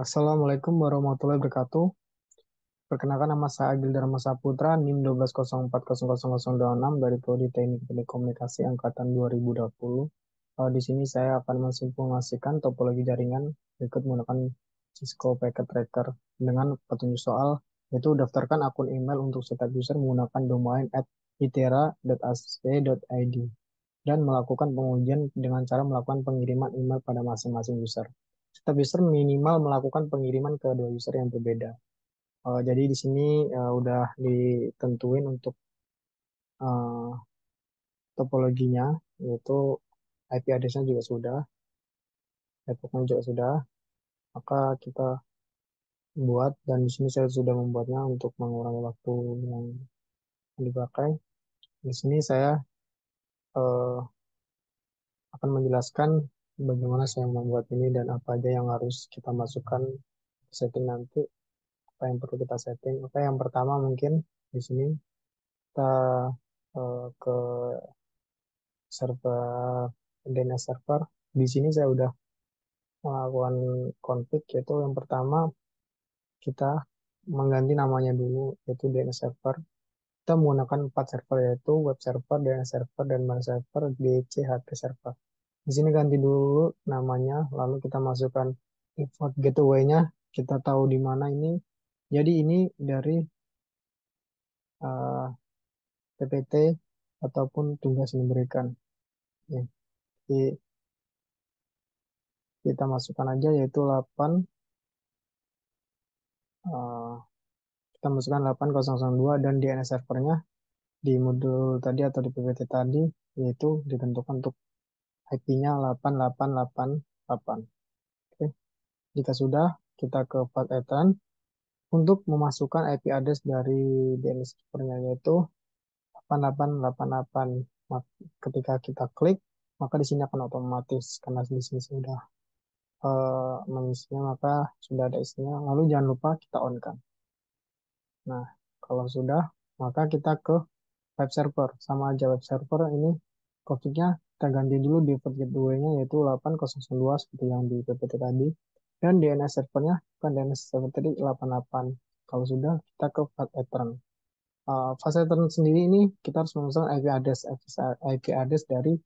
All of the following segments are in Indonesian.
Assalamualaikum warahmatullahi wabarakatuh. Perkenalkan nama saya Agil Dharma Saputra, NIM 12040026 dari Prodi Teknik Telekomunikasi Angkatan 2020. Di sini saya akan mensimulasikan topologi jaringan berikut menggunakan Cisco Packet Tracker dengan petunjuk soal, yaitu daftarkan akun email untuk setiap user menggunakan domain @itera.ac.id dan melakukan pengujian dengan cara melakukan pengiriman email pada masing-masing user. Setiap user minimal melakukan pengiriman ke dua user yang berbeda. Jadi di sini udah ditentuin untuk eh, topologinya, yaitu IP address-nya juga sudah, network-nya juga sudah. Maka kita buat dan di sini saya sudah membuatnya untuk mengurangi waktu yang dipakai. Di sini saya eh, akan menjelaskan bagaimana saya membuat ini dan apa aja yang harus kita masukkan ke setting nanti, apa yang perlu kita setting. Oke, yang pertama mungkin di sini kita ke server DNS server. Di sini saya udah melakukan config, yaitu yang pertama kita mengganti namanya dulu, yaitu DNS server. Kita menggunakan 4 server, yaitu web server, DNS server, dan mail server, DCHT server. Di sini ganti dulu namanya, lalu kita masukkan default gateway-nya. Kita tahu di mana ini. Jadi ini dari uh, PPT ataupun tugas yang diberikan. Ya, jadi kita masukkan aja yaitu 8, uh, kita masukkan 8002 dan DNS servernya di modul tadi atau di PPT tadi, yaitu ditentukan untuk IP-nya 8888. Oke, jika sudah, kita ke path untuk memasukkan IP address dari DNS servernya, yaitu 8888. Ketika kita klik, maka di sini akan otomatis karena di sini sudah mengisinya, maka sudah ada isinya. Lalu jangan lupa kita on kan. Nah, kalau sudah, maka kita ke web server. Sama aja web server ini config-nya kita ganti dulu default gateway-nya yaitu 8002 seperti yang di PPT tadi. Dan DNS servernya kan DNS server tadi 88. Kalau sudah, kita ke path pattern. Path pattern sendiri ini kita harus memasukkan IP address dari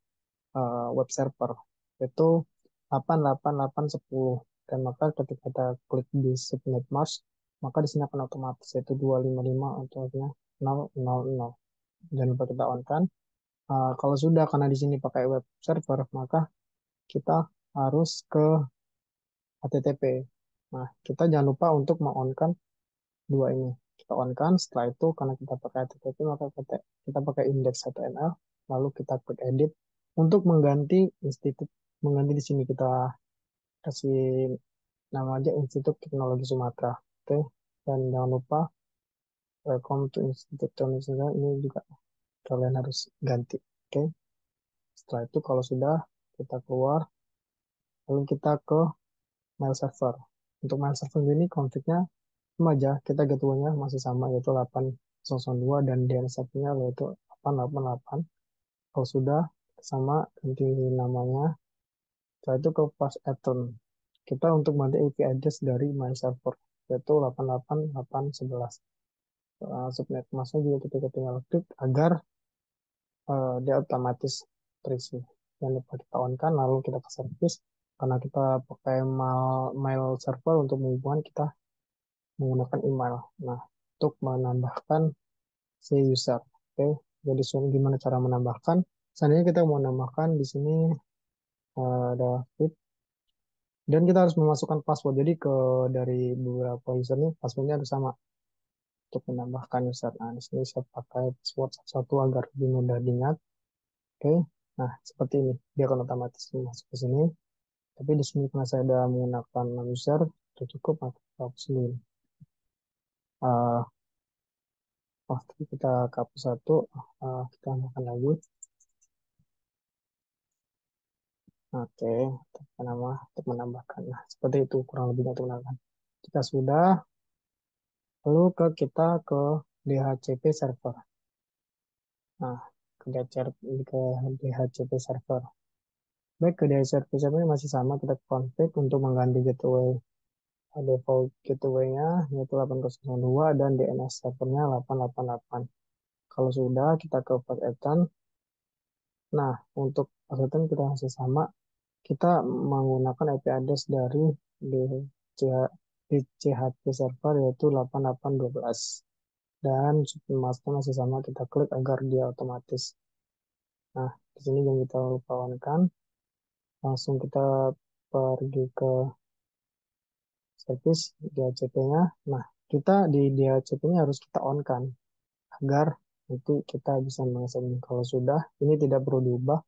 web server yaitu 88810. Dan maka ketika kita klik di subnet mask, maka di sini akan otomatis yaitu 255 atau 000. Jangan lupa kita on kan. Kalau sudah karena di sini pakai web server, maka kita harus ke HTTP. Nah, kita jangan lupa untuk meng-on-kan dua ini. Kita on-kan, setelah itu karena kita pakai HTTP, maka kita pakai index.html, lalu kita klik edit untuk mengganti di sini kita kasih nama aja Institut Teknologi Sumatera. Oke, dan jangan lupa welcome to Institut Teknologi Sumatera, ini juga kalian harus ganti. Oke, setelah itu kalau sudah kita keluar, lalu kita ke mail server. Untuk mail server ini konfliknya sama aja, kita gateway-nya masih sama yaitu 8002 dan DNS-nya yaitu 888. Kalau sudah sama ganti namanya, setelah itu ke path pattern. Kita untuk mengganti IP address dari mail server yaitu 88811. Subnet masknya juga kita tinggal klik agar dia otomatis terisi. Jangan lupa kita on kan, lalu kita ke service. Karena kita pakai mail server untuk menghubungkan, kita menggunakan email. Nah, untuk menambahkan si user. Oke, jadi gimana cara menambahkan? Seandainya kita mau menambahkan di sini ada fit dan kita harus memasukkan password. Jadi dari beberapa user ini passwordnya harus sama untuk menambahkan user. Nah, di sini saya pakai password satu agar lebih mudah diingat. Oke, nah seperti ini dia akan otomatis masuk ke sini. Tapi di sini karena saya sudah menggunakan user, itu cukup maka kita hapus dulu. Uh, Waktu kita hapus satu, kita tambahkan lagi. Oke, tekan nama untuk menambahkan. Nah, seperti itu kurang lebihnya untuk menambahkan. Jika sudah, lalu kita ke DHCP server. Nah, ke DHCP server. Baik, ke DHCP server ini masih sama, kita config untuk mengganti gateway default gateway-nya yaitu 8002 dan DNS servernya 888. Kalau sudah, kita ke Python. Nah, untuk Python kita masih sama. Kita menggunakan IP address dari DCH, DCHP server yaitu 8812. Dan submasknya masih sama, kita klik agar dia otomatis. Nah, di sini yang kita lupa on-kan, langsung kita pergi ke service DHCP-nya. Nah, kita di DHCP-nya harus kita on-kan agar nanti kita bisa mengakses ini. Kalau sudah, ini tidak perlu diubah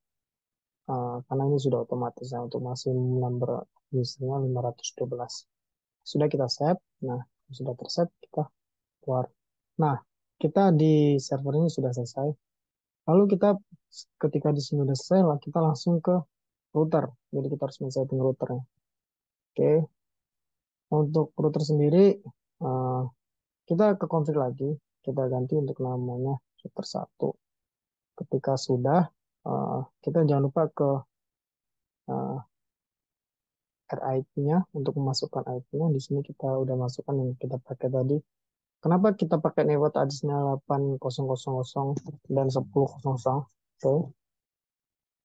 karena ini sudah otomatis ya, untuk masih number usernya 512. Sudah kita save. Nah, sudah tersave, kita keluar. Nah, kita di server ini sudah selesai. Lalu kita ketika di sini sudah selesai, kita langsung ke router. Jadi kita harus men-setting routernya. Oke, untuk router sendiri eh, kita ke config lagi. Kita ganti untuk namanya router 1. Ketika sudah, kita jangan lupa ke RIP-nya untuk memasukkan IP-nya. Di sini kita udah masukkan yang kita pakai tadi. Kenapa kita pakai network address-nya 8000 dan 1000? Oke.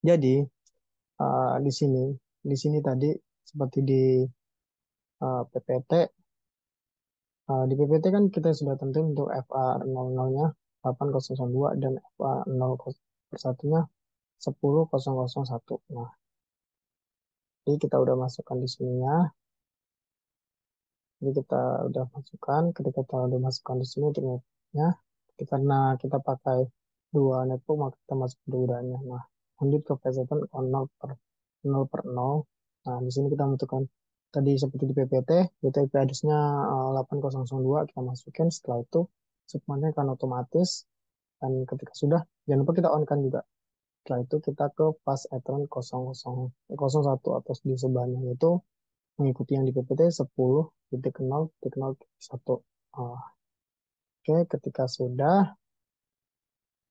Jadi di sini tadi seperti di PPT, di PPT kan kita sudah tentuin untuk FA00-nya 8002 dan FA01-nya 10001. Nah, jadi kita udah masukkan di sininya. Jadi kita udah masukkan, ketika kita udah masukkan di sini untuk networknya, karena kita pakai dua network maka kita masuk keduanya. Nah, lanjut ke Python 0 per 0. Nah, di sini kita menentukan tadi seperti di PPT, yaitu IP address-nya 8002 kita masukin. Setelah itu submarnya akan otomatis, dan ketika sudah, jangan lupa kita on kan juga. Setelah itu kita ke pas etron 0001 atau di sebelahnya, yaitu mengikuti yang di PPT 10.0.0.1. Oke, ketika sudah,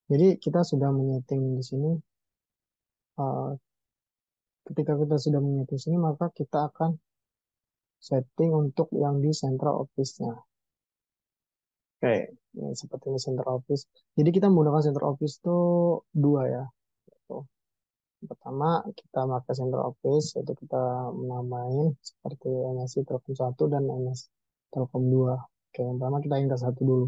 jadi kita sudah menyeting di sini. uh, Ketika kita sudah menyeting sini, maka kita akan setting untuk yang di central office-nya. Oke, ini seperti ini central office. Jadi kita menggunakan central office itu dua ya. Tuh. Pertama, kita pakai central office, yaitu kita menamain seperti MSI Telkom 1 dan MSI Telkom 2. Oke, yang pertama kita yang ke satu dulu.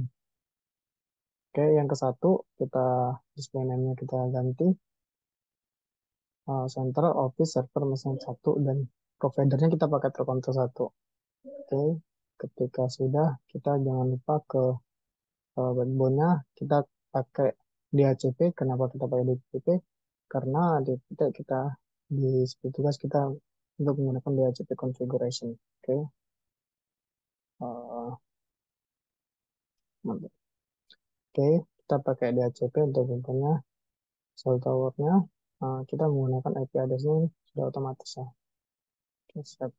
Oke, yang ke satu kita display name-nya kita ganti Central Office Server Mesin 1 dan providernya kita pakai Telkomsel 1. Oke, ketika sudah kita jangan lupa ke backbone-nya kita pakai DHCP. Kenapa kita pakai DHCP? Karena DHCP kita di tugas kita untuk menggunakan DHCP configuration. Oke, uh, mantap. Oke, kita pakai DHCP untuk backbone-nya, cell tower-nya. Kita menggunakan IP address-nya sudah otomatis ya. Oke, siap.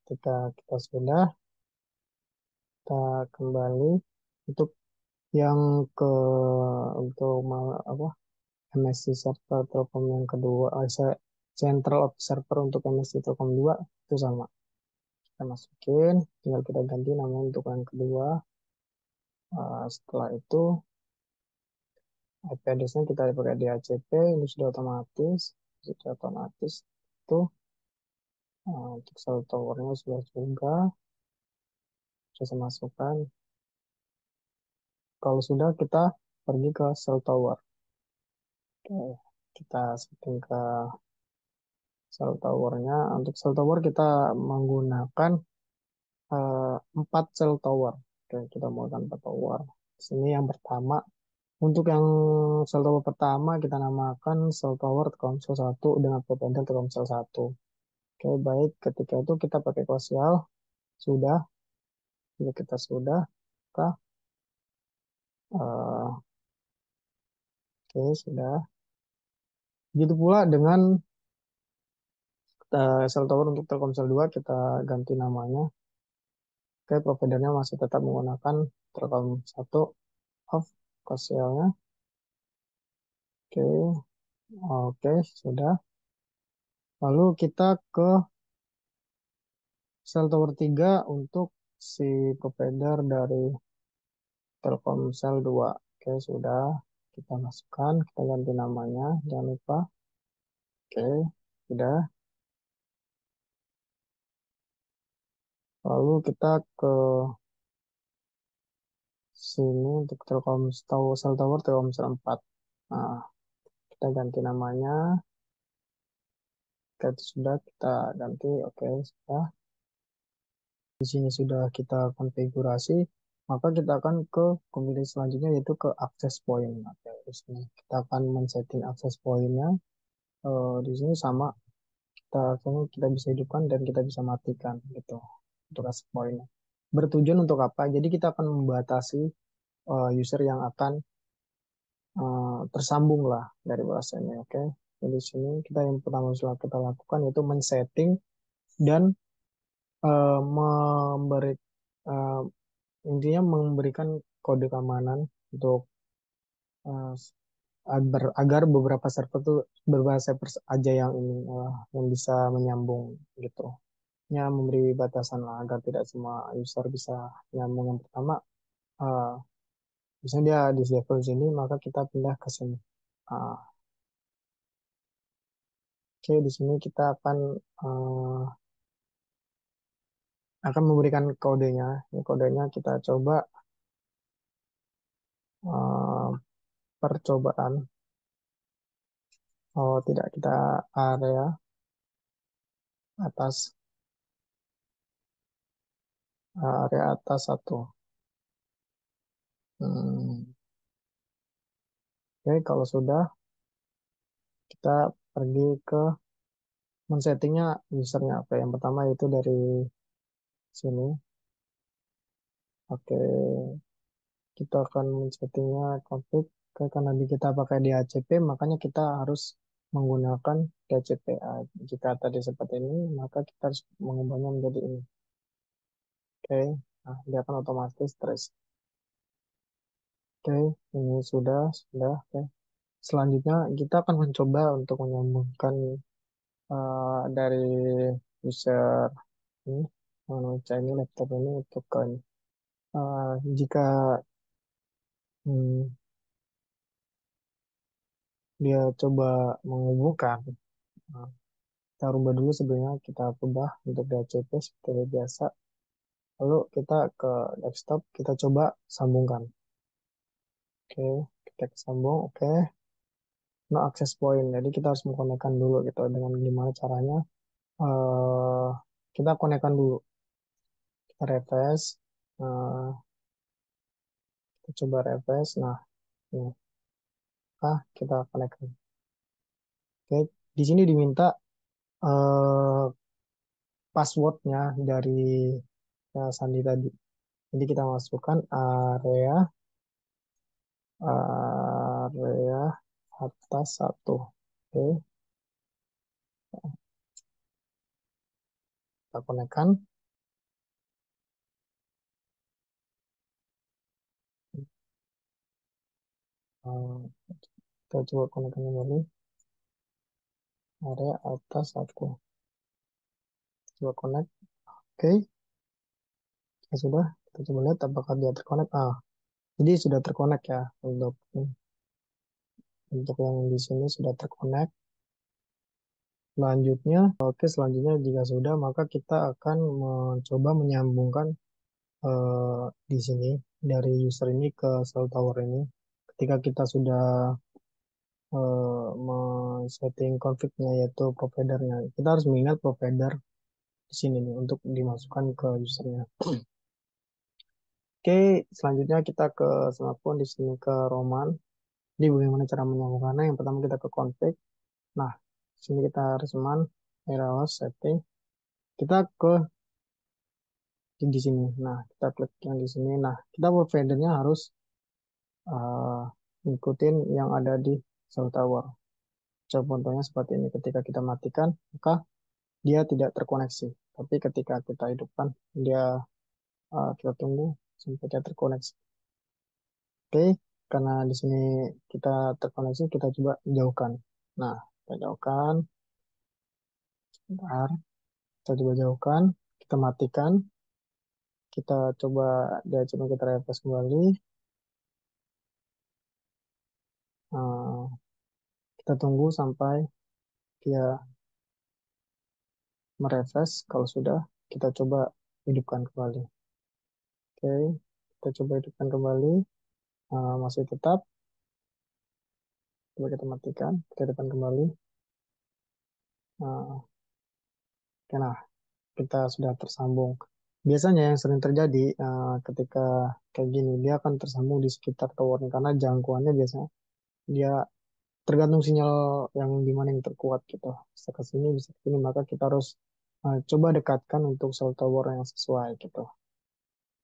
Ketika kita sudah, kita kembali untuk yang ke untuk apa MSC server Telkom yang kedua, Central Office Server untuk MSC Telkom 2 itu sama. Kita masukin, tinggal kita ganti nama untuk yang kedua. Setelah itu IP address-nya kita pakai DHCP, ini sudah otomatis. Itu untuk cell tower-nya sudah juga saya masukkan. Kalau sudah kita pergi ke cell tower. Oke, kita setting ke cell tower-nya. Untuk cell tower kita menggunakan 4 cell tower. Oke, kita menggunakan 4 tower. Di sini yang pertama, untuk yang cell tower pertama kita namakan cell tower Telkomsel 1 dengan provider Telkomsel 1. Oke, baik. Ketika itu kita pakai cosial. Sudah. Jika kita sudah, maka oke, sudah. Begitu pula dengan cell tower untuk Telkomsel 2 kita ganti namanya. Oke, providernya masih tetap menggunakan Telkom 1 off cosialnya. Oke, oke, sudah. Lalu kita ke Cell tower 3 untuk si provider dari Telkomsel 2. Oke, sudah. Kita masukkan, kita ganti namanya, jangan lupa. Oke, sudah. Lalu kita ke sini untuk Telkomsel Cell Tower Telkomsel 4. Nah, kita ganti namanya. Oke, itu sudah kita ganti. Oke, sudah. Di sini sudah kita konfigurasi. Maka kita akan ke komputer selanjutnya yaitu ke access point. Oke, di sini kita akan men-setting access point-nya. Di sini sama kita bisa hidupkan dan kita bisa matikan gitu untuk access point-nya. Bertujuan untuk apa? Jadi kita akan membatasi user yang akan tersambung lah dari bahasanya. Oke. Jadi di sini kita yang pertama sudah kita lakukan yaitu men-setting dan memberi eh, intinya memberikan kode keamanan untuk eh, agar beberapa server tuh beberapa server aja yang ini yang bisa menyambung gitu. Ya memberi batasan lah agar tidak semua user bisa nyambung. Yang pertama eh, misalnya dia di level sini maka kita pindah ke sini. Ah, Oke, di sini kita akan memberikan kodenya. Ini kodenya kita coba eh, percobaan. Oh, tidak kita area atas area atas satu. Hmm, Oke, kalau sudah kita pergi ke men-settingnya usernya apa. Yang pertama itu dari sini. Oke, kita akan men-settingnya config. Oke, karena kita pakai DHCP, makanya kita harus menggunakan DHCP. Jika tadi seperti ini, maka kita harus mengubahnya menjadi ini. Oke, nah, dia akan otomatis trace. Oke, ini sudah. Oke. Selanjutnya kita akan mencoba untuk menyambungkan dari user ini, ini laptop ini untuk ke ini. Jika hmm, dia coba menghubungkan, uh, kita rubah dulu sebelumnya kita ubah untuk DHCP seperti biasa. Lalu kita ke desktop, kita coba sambungkan. Oke, kita sambung. Oke, no access point. Jadi kita harus mengkonekkan dulu gitu. Dengan gimana caranya? eh kita konekkan dulu. Kita refresh. eh kita coba refresh. Nah, ini. Kita konekkan. Oke, di sini diminta eh passwordnya dari Sandi tadi. Jadi kita masukkan area atas satu. Oke, kita konekkan. Eh, kita coba konekkan kembali. Area atas satu. Coba connect. Oke, ya sudah. Kita coba lihat apakah dia terkonek. Jadi sudah terkonek ya untuk yang di sini sudah terkonek. Selanjutnya jika sudah maka kita akan mencoba menyambungkan di sini dari user ini ke cell tower ini. Ketika kita sudah setting config-nya yaitu providernya, kita harus mengingat provider di sini nih untuk dimasukkan ke usernya. Oke, selanjutnya kita ke smartphone di sini ke Roman. Jadi bagaimana cara menyambungkannya? Yang pertama kita ke config. Nah, di sini kita harus error setting. Kita ke di sini. Nah, kita klik yang di sini. Nah, kita providernya harus uh, ngikutin yang ada di cell tower. Contohnya seperti ini. Ketika kita matikan, maka dia tidak terkoneksi. Tapi ketika kita hidupkan, dia kita tunggu sampai dia terkoneksi. Oke, karena di sini kita terkoneksi, kita coba jauhkan. Nah, kita jauhkan. Bentar, kita coba jauhkan. kita matikan, kita coba dia coba kita refresh kembali. Nah, kita tunggu sampai dia merefresh. Kalau sudah, kita coba hidupkan kembali. Oke, kita coba hidupkan kembali. Masih tetap. Coba kita matikan, kita hidupkan kembali. Oke, nah, kita sudah tersambung. Biasanya yang sering terjadi ketika kayak gini, dia akan tersambung di sekitar towernya karena jangkauannya biasanya dia tergantung sinyal yang di mana yang terkuat gitu. Bisa ke sini, bisa ke sini, maka kita harus coba dekatkan untuk cell tower yang sesuai gitu.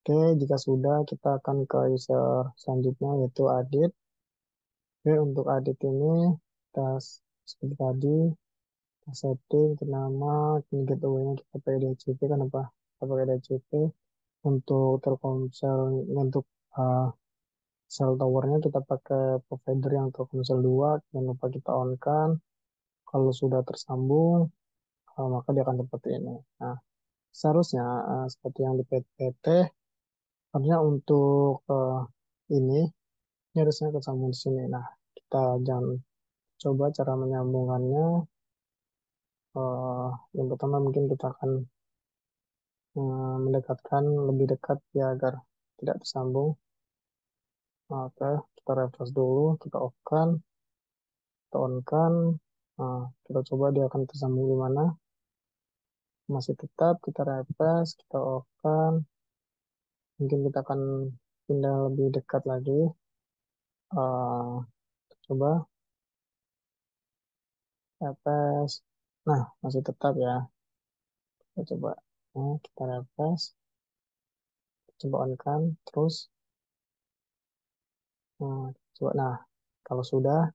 Oke, jika sudah, kita akan ke user selanjutnya yaitu edit. Oke, untuk edit ini kita seperti tadi, kita setting ke nama, ini gateway-nya kita pakai DHCP, kenapa? Kita pakai DHCP. Untuk Telkomsel, untuk uh, cell towernya kita pakai provider yang Telkomsel 2, jangan lupa kita on kan. Kalau sudah tersambung, maka dia akan seperti ini. Nah, seharusnya seperti yang di PT, harusnya untuk ini, ini harusnya tersambung di sini. Nah, kita jangan coba cara menyambungannya. Yang pertama mungkin kita akan mendekatkan lebih dekat ya agar tidak tersambung. Oke, kita refresh dulu, kita off kan, kita on kan. Nah, kita coba dia akan tersambung di mana. Masih tetap, kita refresh, kita off kan. Mungkin kita akan pindah lebih dekat lagi. Eh, coba refresh. Nah, masih tetap ya. Kita coba. Nah, kita refresh, coba on kan, terus. Nah, coba. Nah, kalau sudah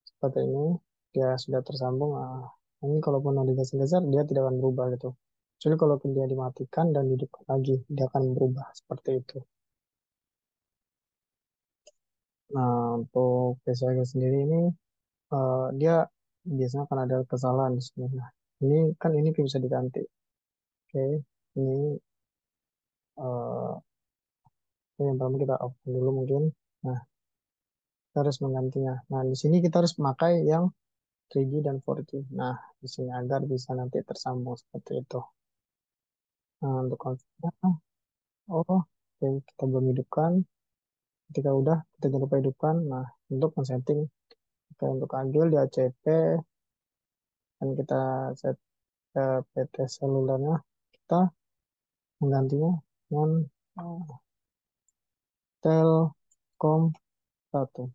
seperti ini, dia sudah tersambung. Nah, ini kalaupun mau digeser-geser, dia tidak akan berubah gitu. Jadi kalau dia dimatikan dan hidupkan lagi, dia akan berubah seperti itu. Nah, untuk PCG sendiri ini, dia biasanya akan ada kesalahan di sini. Nah, ini kan ini bisa diganti. Oke, ini yang pertama kita off dulu mungkin. Nah, kita harus menggantinya. Nah, di sini kita harus memakai yang 3G dan 4G. Nah, di sini agar bisa nanti tersambung seperti itu. Nah, untuk konfigurasinya, oh, oke, kita belum hidupkan. Ketika udah, kita jangan lupa hidupkan. Nah, untuk men-setting, oke, untuk Agil di ACP, dan kita set PT selulernya, kita menggantinya dengan Telkom 1,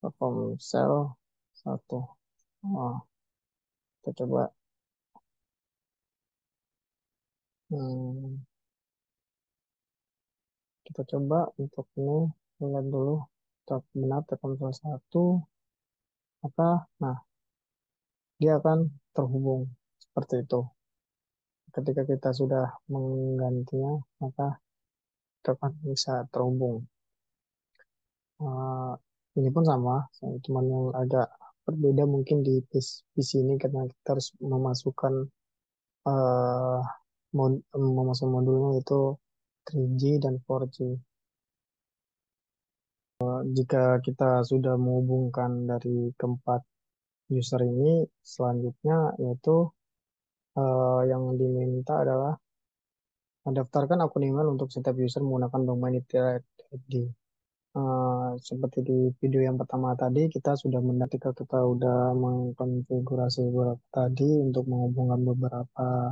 Telkomsel 1. Oh, kita coba, hmm, kita coba untuk ini, lihat dulu, benar Telkomsel 1, maka, nah, dia akan terhubung seperti itu. Ketika kita sudah menggantinya, maka kita akan bisa terhubung. Eh, ini pun sama, cuman yang agak berbeda mungkin di PC ini karena kita harus memasukkan eh, memasuk modulnya itu 3G dan 4G. Jika kita sudah menghubungkan dari keempat user ini, selanjutnya yaitu yang diminta adalah mendaftarkan akun email untuk setiap user menggunakan domain id. Seperti di video yang pertama tadi, kita sudah ketika kita sudah mengkonfigurasi beberapa tadi untuk menghubungkan beberapa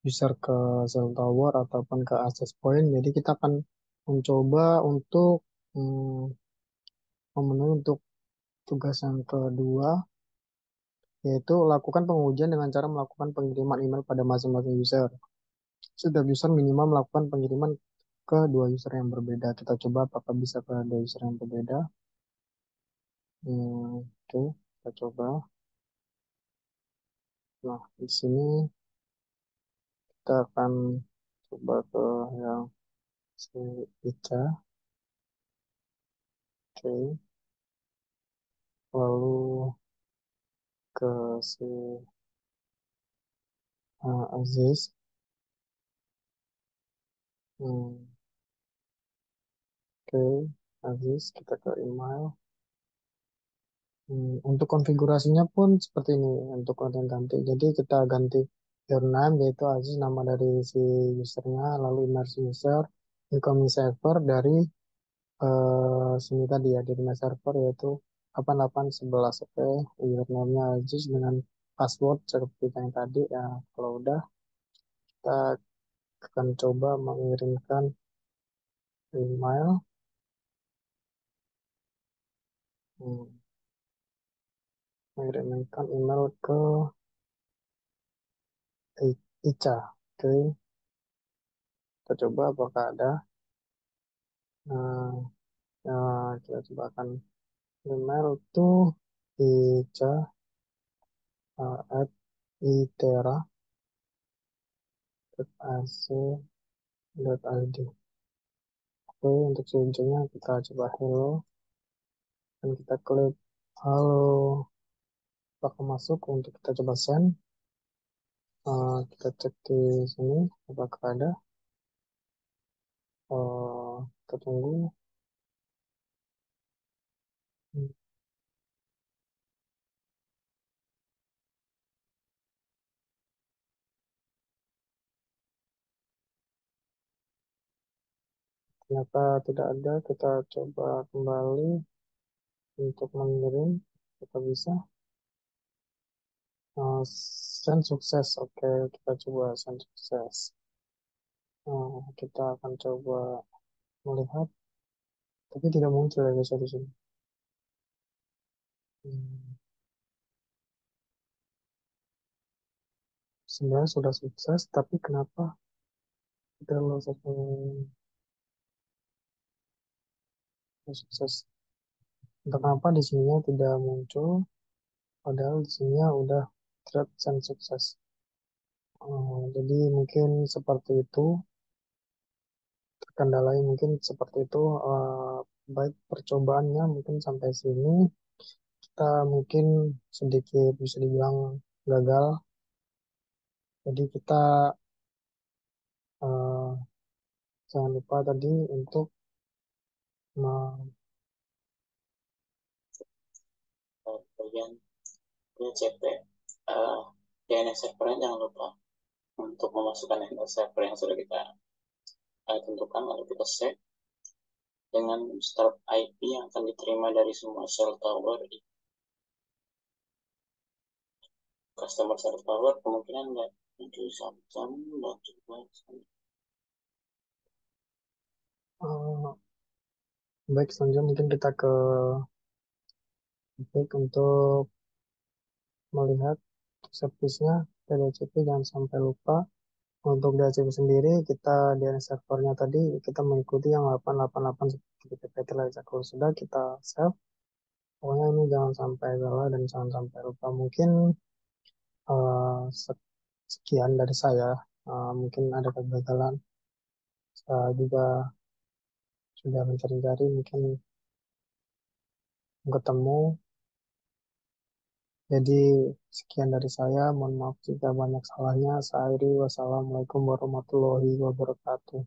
user ke cell tower ataupun ke access point. Jadi kita akan mencoba untuk memenuhi untuk tugas yang kedua, yaitu lakukan pengujian dengan cara melakukan pengiriman email pada masing-masing user. Setiap user minimal melakukan pengiriman ke dua user yang berbeda. Kita coba apakah bisa ke dua user yang berbeda. Oke, kita coba. Nah, di sini kita akan coba ke yang si Ica. Oke, lalu ke si Aziz. Hmm, oke, Aziz, kita ke email. Untuk konfigurasinya pun seperti ini untuk konten ganti. Jadi kita ganti your name yaitu Aziz nama dari si usernya, lalu image user, incoming server dari sini tadi ya dari email server yaitu 8811. Oke, username-nya Aziz dengan password seperti yang tadi ya. Kalau udah kita akan coba mengirimkan email. Hmm, mengirimkan email ke Ica. Oke, kita coba apakah ada. Nah, ya, kita coba akan email tuh Ica at itera.ac.id. Oke, untuk selanjutnya kita coba hello dan kita klik halo. Apakah masuk untuk kita coba send. Kita cek di sini apakah ada. Kita tunggu. Hmm, Ternyata tidak ada. Kita coba kembali untuk mengirim. Kita bisa. Send sukses. Oke, kita coba send sukses. Kita akan coba melihat, tapi tidak muncul ya guys ya di sini. Hmm, Sebenarnya sudah sukses, tapi kenapa tidak langsung sukses? Entah kenapa di sininya tidak muncul, padahal di sininya udah thread send sukses. Jadi mungkin seperti itu, kendalanya mungkin seperti itu. Baik percobaannya mungkin sampai sini, kita mungkin sedikit bisa dibilang gagal. Jadi kita eh, jangan lupa tadi untuk bagian DCP DNS server jangan lupa untuk memasukkan DNS server yang sudah kita tentukan, lalu kita save dengan start IP yang akan diterima dari semua cell tower di customer cell tower. Kemungkinan nggak 7 jam dan juga baik, selanjutnya mungkin kita ke baik untuk melihat servisnya DHCP. Jangan sampai lupa untuk DHCP sendiri kita DNS servernya tadi kita mengikuti yang 888 seperti PPT aja. Kalau sudah kita save, pokoknya ini jangan sampai salah dan jangan sampai lupa. Mungkin eh, sekian dari saya. Mungkin ada kegagalan. Saya juga sudah mencari-cari, mungkin ketemu. Jadi sekian dari saya. Mohon maaf jika banyak salahnya. Saya akhiri. Wassalamualaikum warahmatullahi wabarakatuh.